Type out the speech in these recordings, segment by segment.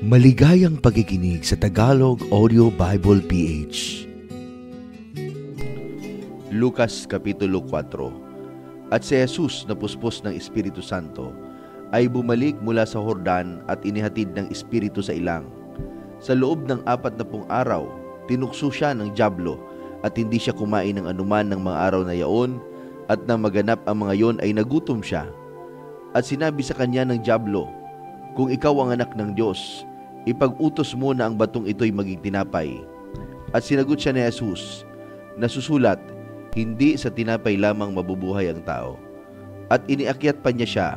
Maligayang pakikinig sa Tagalog Audio Bible PH. Lucas Kapitulo 4. At si Jesus na puspos ng Espiritu Santo ay bumalik mula sa Jordan at inihatid ng Espiritu sa ilang. Sa loob ng 40 araw, tinukso siya ng dyablo at hindi siya kumain ng anuman ng mga araw na yaon, at nang maganap ang mga yon ay nagutom siya. At sinabi sa kanya ng dyablo, "Kung ikaw ang anak ng Diyos, ipag-utos mo na ang batong ito'y maging tinapay." At sinagot siya ni Jesus, "Nasusulat, hindi sa tinapay lamang mabubuhay ang tao." At iniakyat pa niya siya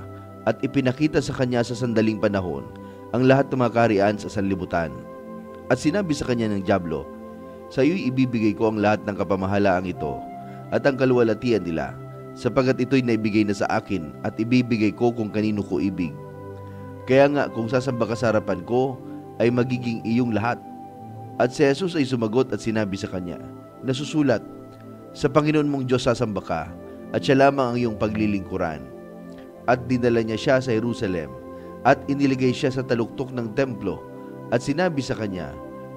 at ipinakita sa kanya sa sandaling panahon ang lahat ng mga kaharian sa sanlibutan. At sinabi sa kanya ng dyablo, "Sa iyo'y ibibigay ko ang lahat ng kapamahalaang ito at ang kaluwalhatian nila, sapagkat ito'y naibigay na sa akin at ibibigay ko kung kanino ko ibig. Kaya nga kung sasamba ka sa harapan ko, ay magiging iyong lahat." At si Jesus ay sumagot at sinabi sa kanya, "Nasusulat, sa Panginoon mong Diyos sasamba ka, at siya lamang ang iyong paglilingkuran." At dinala niya siya sa Jerusalem, at iniligay siya sa taluktok ng templo, at sinabi sa kanya,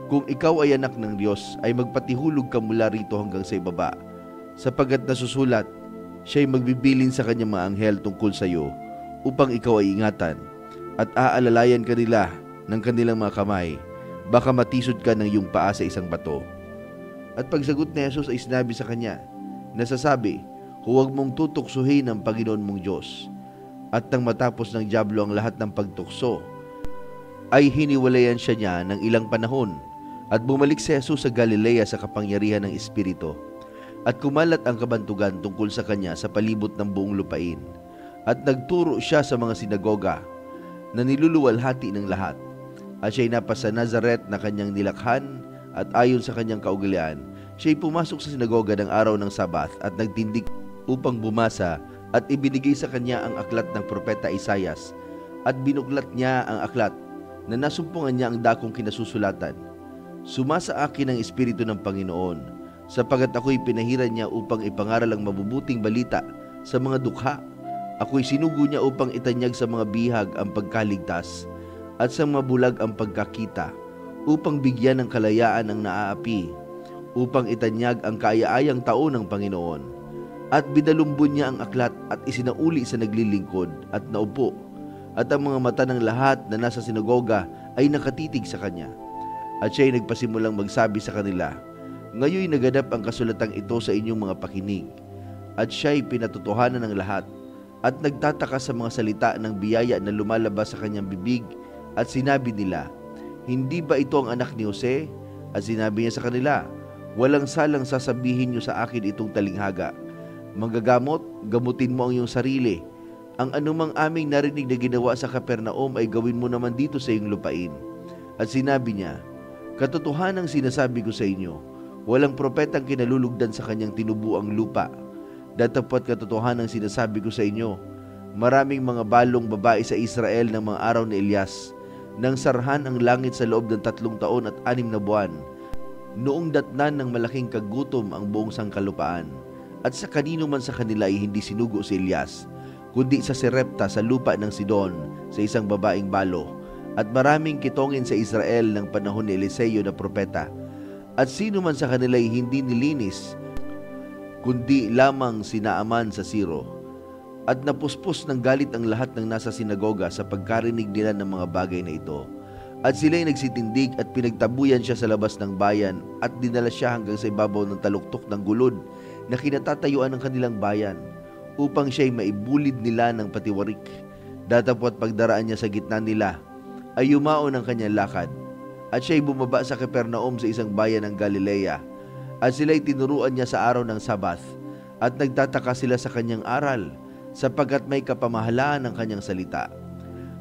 "Kung ikaw ay anak ng Diyos, ay magpatihulog ka mula rito hanggang sa ibaba, sapagkat nasusulat, siya'y magbibilin sa kanyang mga anghel tungkol sa iyo, upang ikaw ay ingatan, at aalalayan ka nila ng kanilang mga kamay, baka matisod ka ng iyong paa sa isang bato." At pagsagot ni Jesus ay sinabi sa kanya, "Nasasabi, huwag mong tutuksuhin ang Panginoon mong Diyos." At nang matapos ng dyablo ang lahat ng pagtukso, ay hiniwalayan siya niya ng ilang panahon, at bumalik si Jesus sa Galilea sa kapangyarihan ng Espiritu. At kumalat ang kabantugan tungkol sa kanya sa palibot ng buong lupain. At nagturo siya sa mga sinagoga na niluluwalhati ng lahat. At siya'y napasa Nazaret na kanyang nilakhan, at ayon sa kanyang kaugalian, siya'y pumasok sa sinagoga ng araw ng Sabat at nagtindig upang bumasa, at ibinigay sa kanya ang aklat ng propeta Isaias, at binuklat niya ang aklat na nasumpungan niya ang dakong kinasusulatan. "Sumasa akin ang Espiritu ng Panginoon, sapagkat ako'y pinahiran niya upang ipangaral ang mabubuting balita sa mga dukha. Ako'y sinugo niya upang itanyag sa mga bihag ang pagkaligtas, at sa mga bulag ang pagkakita, upang bigyan ng kalayaan ang naaapi, upang itanyag ang kaaya-ayang taon ng Panginoon." At binalumbon niya ang aklat at isinauli sa naglilingkod at naupo, at ang mga mata ng lahat na nasa sinagoga ay nakatitig sa kanya. At siya'y nagpasimulang magsabi sa kanila, "Ngayoy naganap ang kasulatang ito sa inyong mga pakinig." At siya'y pinatotohanan ng lahat, at nagtataka sa mga salita ng biyaya na lumalabas sa kanyang bibig, at sinabi nila, "Hindi ba ito ang anak ni Jose?" At sinabi niya sa kanila, "Walang salang sasabihin niyo sa akin itong talinghaga. Manggagamot, gamutin mo ang iyong sarili. Ang anumang aming narinig na ginawa sa Capernaum ay gawin mo naman dito sa iyong lupain." At sinabi niya, "Katotohanang sinasabi ko sa inyo, walang propetang kinalulugdan sa kanyang tinubuang lupa. Datapwat katotohanang sinasabi ko sa inyo, maraming mga balong babae sa Israel ng mga araw ni Elias, nang sarhan ang langit sa loob ng 3 taon at 6 na buwan, noong datnan ng malaking kagutom ang buong sangkalupaan. At sa kanino man sa kanila ay hindi sinugo si Elias, kundi sa Sarepta sa lupa ng Sidon, sa isang babaeng balo. At maraming kitongin sa Israel ng panahon ni Eliseo na propeta. At sino man sa kanila ay hindi nilinis, kundi lamang si Naaman sa Siro." At napuspos ng galit ang lahat ng nasa sinagoga sa pagkarinig nila ng mga bagay na ito. At sila'y nagsitindig at pinagtabuyan siya sa labas ng bayan, at dinala siya hanggang sa ibabaw ng taluktok ng gulod na kinatatayuan ng kanilang bayan, upang siya'y maibulid nila ng patiwarik. Datapwat pagdaraan niya sa gitna nila, ay yumaon ang kanyang lakad, at siya'y bumaba sa Capernaum sa isang bayan ng Galilea. At sila'y tinuruan niya sa araw ng Sabat, at nagtataka sila sa kanyang aral, sapagkat may kapamahalaan ang kanyang salita.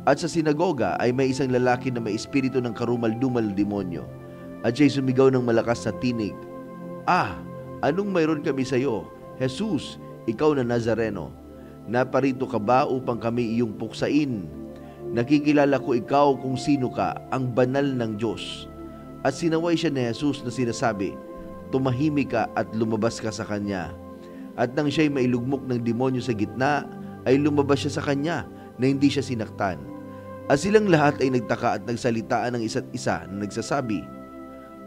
At sa sinagoga ay may isang lalaki na may espiritu ng karumal-dumal na demonyo, at siya'y sumigaw ng malakas na tinig, "Ah! Anong mayroon kami sa iyo, Jesus, ikaw na Nazareno? Naparito ka ba upang kami iyong puksain? Nakikilala ko ikaw kung sino ka, ang banal ng Diyos." At sinaway siya ni Jesus na sinasabi, "Tumahimik ka at lumabas ka sa kanya." At nang siya'y mailugmok ng demonyo sa gitna, ay lumabas siya sa kanya na hindi siya sinaktan. At silang lahat ay nagtaka at nagsalitaan ng isa't isa na nagsasabi,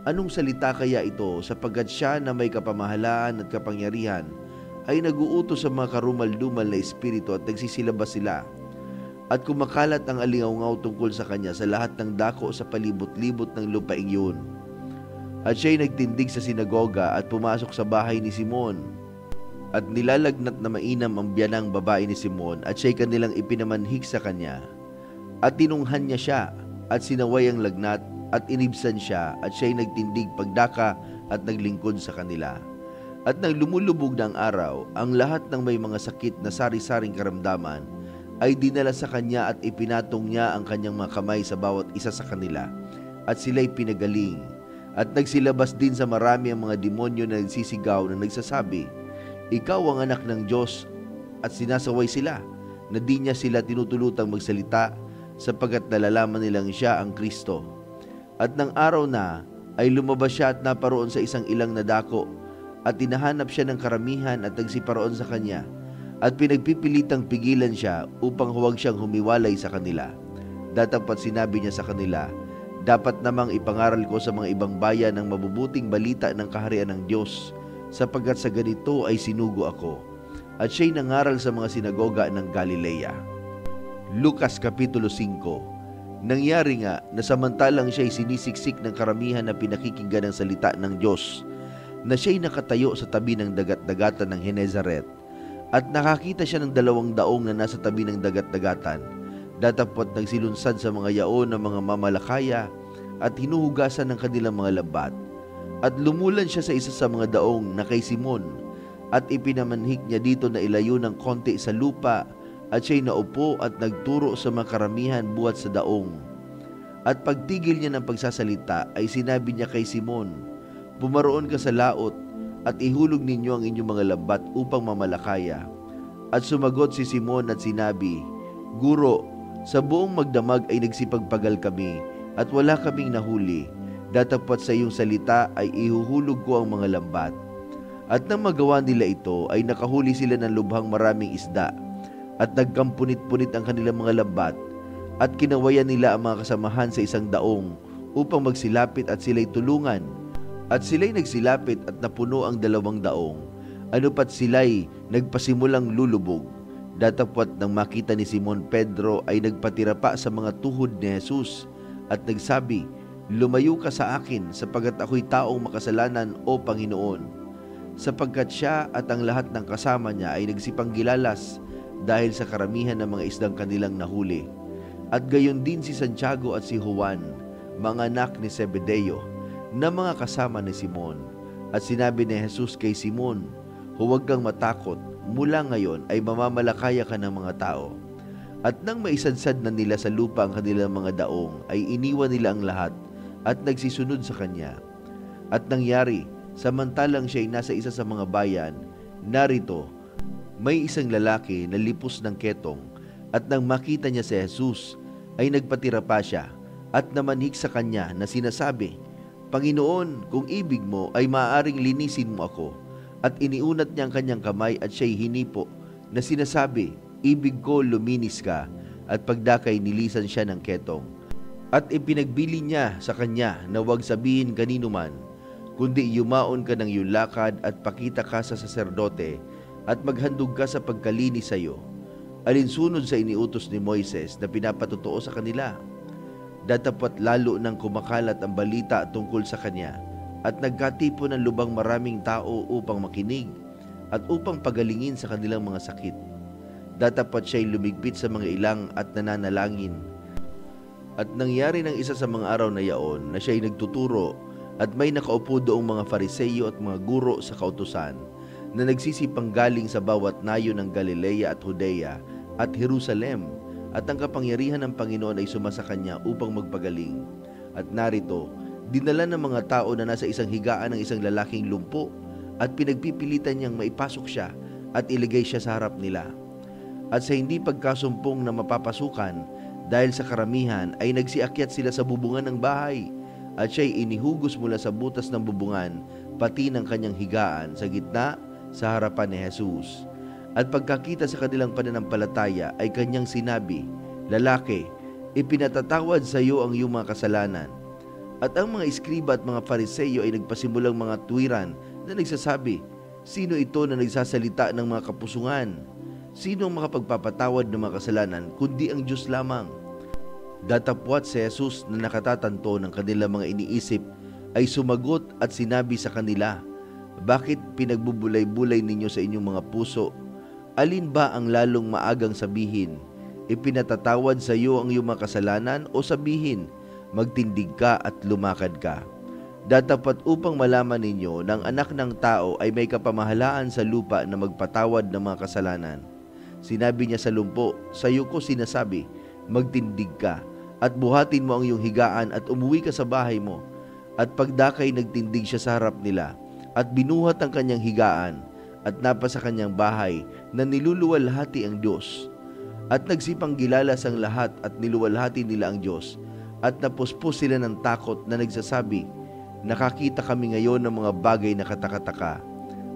"Anong salita kaya ito, sapagkat siya na may kapamahalaan at kapangyarihan ay nag-uutos sa mga karumal-dumal na espiritu at nagsisilabas sila. At kumakalat ang alingaw-ngaw tungkol sa kanya sa lahat ng dako sa palibot-libot ng lupaing yun." At siya'y nagtindig sa sinagoga at pumasok sa bahay ni Simon. At nilalagnat na mainam ang biyanang babae ni Simon at siya'y kanilang ipinamanhik sa kanya. At tinunghan niya siya at sinaway ang lagnat at inibsan siya at siya'y nagtindig pagdaka at naglingkod sa kanila. At nang lumulubog na ang araw, ang lahat ng may mga sakit na sari-saring karamdaman ay dinala sa kanya at ipinatong niya ang kanyang mga kamay sa bawat isa sa kanila at sila'y pinagaling. At nagsilabas din sa marami ang mga demonyo na nagsisigaw na nagsasabi, "Ikaw ang anak ng Diyos," at sinasaway sila na di niya sila tinutulutang magsalita sapagkat nalalaman nilang siya ang Kristo. At nang araw na ay lumabas siya at naparoon sa isang ilang na dako at tinahanap siya ng karamihan at nagsiparoon sa kanya at pinagpipilitang pigilan siya upang huwag siyang humiwalay sa kanila. Datapwat sinabi niya sa kanila, "Dapat namang ipangaral ko sa mga ibang bayan ng mabubuting balita ng kaharian ng Diyos, sapagkat sa ganito ay sinugo ako." At siya'y nangaral sa mga sinagoga ng Galilea. Lucas Kapitulo 5. Nangyari nga na samantalang siya'y sinisiksik ng karamihan na pinakikinggan ng salita ng Diyos, na siya'y nakatayo sa tabi ng dagat-dagatan ng Genezaret, at nakakita siya ng 2 daong na nasa tabi ng dagat-dagatan. Datapwat nagsilunsad sa mga yaon ng mga mamalakaya at hinuhugasan ng kanilang mga labat. At lumulan siya sa isa sa mga daong na kay Simon, at ipinamanhik niya dito na ilayo ng konti sa lupa, at siya'y naupo at nagturo sa mga karamihan buhat sa daong. At pagtigil niya ng pagsasalita ay sinabi niya kay Simon, "Pumaroon ka sa laot at ihulog ninyo ang inyong mga labat upang mamalakaya." At sumagot si Simon at sinabi, "Guro, sa buong magdamag ay nagsipagpagal kami at wala kaming nahuli. Datapwat sa iyong salita ay ihuhulog ko ang mga lambat." At nang magawa nila ito ay nakahuli sila ng lubhang maraming isda at nagkampunit-punit ang kanilang mga lambat, at kinawayan nila ang mga kasamahan sa isang daong upang magsilapit at sila'y tulungan. At sila'y nagsilapit at napuno ang 2 daong, ano pat sila'y nagpasimulang lulubog. Datapwat nang makita ni Simon Pedro ay nagpatira pa sa mga tuhod ni Jesus at nagsabi, "Lumayo ka sa akin, sapagkat ako'y taong makasalanan, O Panginoon." Sapagkat siya at ang lahat ng kasama niya ay nagsipanggilalas dahil sa karamihan ng mga isdang kanilang nahuli. At gayon din si Santiago at si Juan, mga anak ni Zebedeo, na mga kasama ni Simon. At sinabi ni Jesus kay Simon, "Huwag kang matakot, mula ngayon ay mamamalakaya ka ng mga tao." At nang maisadsad na nila sa lupa ang kanilang mga daong, ay iniwan nila ang lahat at nagsisunod sa kanya. At nangyari, samantalang siya'y nasa isa sa mga bayan, narito, may isang lalaki na lipos ng ketong, at nang makita niya si Jesus, ay nagpatira pa siya at namanhik sa kanya na sinasabi, "Panginoon, kung ibig mo ay maaaring linisin mo ako." At iniunat niya ang kanyang kamay at siya'y hinipo na sinasabi, "Ibig ko, luminis ka." At pagdakay nilisan siya ng ketong. At ipinagbili niya sa kanya na huwag sabihin kanino man, kundi yumaon ka ng iyong lakad at pakita ka sa saserdote at maghandog ka sa pagkalinis sa iyo, alinsunod sa iniutos ni Moises na pinapatutuo sa kanila. Datapwat lalo nang kumakalat ang balita tungkol sa kanya at nagkatipon ng lubang maraming tao upang makinig at upang pagalingin sa kanilang mga sakit. Datapwat siya'y lumigpit sa mga ilang at nananalangin. At nangyari ng isa sa mga araw na yaon na siya'y nagtuturo at may nakaupo doong mga Fariseyo at mga guro sa kautusan na nagsisipang galing sa bawat nayo ng Galilea at Judea at Jerusalem, at ang kapangyarihan ng Panginoon ay sumasa kanya upang magpagaling. At narito, dinala ng mga tao na nasa isang higaan ng isang lalaking lumpo at pinagpipilitan niyang maipasok siya at iligay siya sa harap nila. At sa hindi pagkasumpong na mapapasukan dahil sa karamihan ay nagsiakyat sila sa bubungan ng bahay, at siya'y inihugos mula sa butas ng bubungan pati ng kanyang higaan sa gitna sa harapan ni Jesus. At pagkakita sa kanilang pananampalataya ay kanyang sinabi, "Lalaki, ipinatatawad sa iyo ang iyong mga kasalanan. At ang mga eskriba at mga Fariseyo ay nagpasimulang mga tuwiran na nagsasabi, sino ito na nagsasalita ng mga kapusungan? Sino ang makapagpapatawad ng mga kasalanan kundi ang Diyos lamang? Datapwat si Jesus na nakatatanto ng kanilang mga iniisip ay sumagot at sinabi sa kanila, bakit pinagbubulay-bulay ninyo sa inyong mga puso? Alin ba ang lalong maagang sabihin, ipinatatawad sa iyo ang iyong mga kasalanan, o sabihin, magtindig ka at lumakad ka? Datapat upang malaman ninyo na ang anak ng tao ay may kapamahalaan sa lupa na magpatawad ng mga kasalanan. Sinabi niya sa lumpo, sa iyo ko sinasabi, magtindig ka at buhatin mo ang iyong higaan at umuwi ka sa bahay mo. At pagdakay nagtindig siya sa harap nila at binuhat ang kanyang higaan at napa sa kanyang bahay na niluluwalhati ang Diyos. At nagsipang gilalas ang lahat at niluwalhati nila ang Diyos. At napuspos sila ng takot na nagsasabi, nakakita kami ngayon ng mga bagay na katakataka.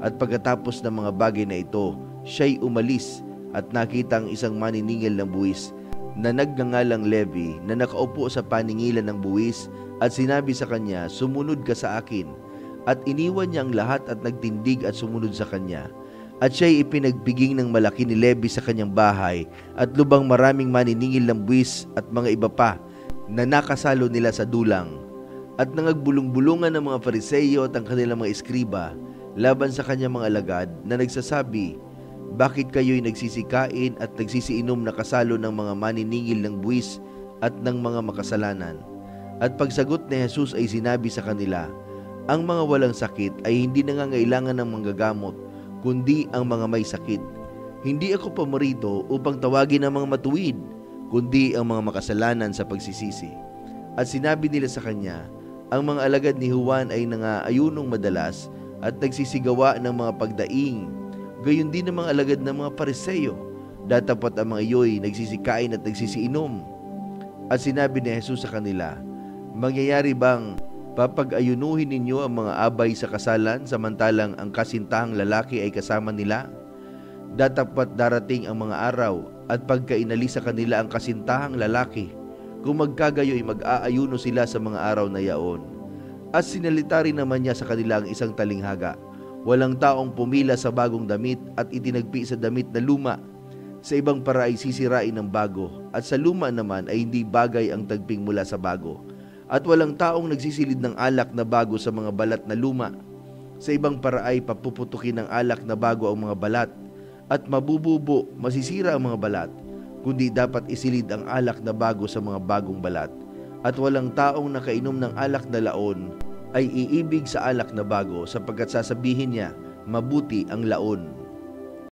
At pagkatapos ng mga bagay na ito, siya'y umalis at nakita ang isang maniningil ng buwis na nagngangalang Levi na nakaupo sa paningilan ng buwis at sinabi sa kanya, sumunod ka sa akin. At iniwan niya ang lahat at nagtindig at sumunod sa kanya. At siya'y ipinagpiging ng malaki ni Levi sa kanyang bahay at lubang maraming maniningil ng buwis at mga iba pa na nakasalo nila sa dulang. At nangagbulong-bulungan ng mga Fariseyo at ang kanilang mga eskriba laban sa kanyang mga alagad na nagsasabi, bakit kayo'y nagsisikain at nagsisiinom na kasalo ng mga maniningil ng buwis at ng mga makasalanan? At pagsagot ni Jesus ay sinabi sa kanila, ang mga walang sakit ay hindi nangangailangan ng manggagamot, kundi ang mga may sakit. Hindi ako pamarito upang tawagin ang mga matuwid, kundi ang mga makasalanan sa pagsisisi. At sinabi nila sa kanya, ang mga alagad ni Juan ay nangaayunong madalas at nagsisigawa ng mga pagdaing. Gayon din ang mga alagad ng mga Fariseyo. Datapat ang mga iyo'y nagsisikain at nagsisiinom. At sinabi ni Jesus sa kanila, mangyayari bang papag-ayunuhin ninyo ang mga abay sa kasalan samantalang ang kasintahang lalaki ay kasama nila? Datapat darating ang mga araw at pagkainalis sa kanila ang kasintahang lalaki, kung magkagayo ay mag-aayuno sila sa mga araw na yaon. At sinalita rin naman niya sa kanila ang isang talinghaga, walang taong pumila sa bagong damit at itinagpi sa damit na luma. Sa ibang para ay sisirain ng bago, at sa luma naman ay hindi bagay ang tagping mula sa bago. At walang taong nagsisilid ng alak na bago sa mga balat na luma. Sa ibang para ay papuputukin ng alak na bago ang mga balat, at mabububo, masisira ang mga balat, kundi dapat isilid ang alak na bago sa mga bagong balat. At walang taong nakainom ng alak na laon ay iibig sa alak na bago sapagkat sasabihin niya, mabuti ang laon.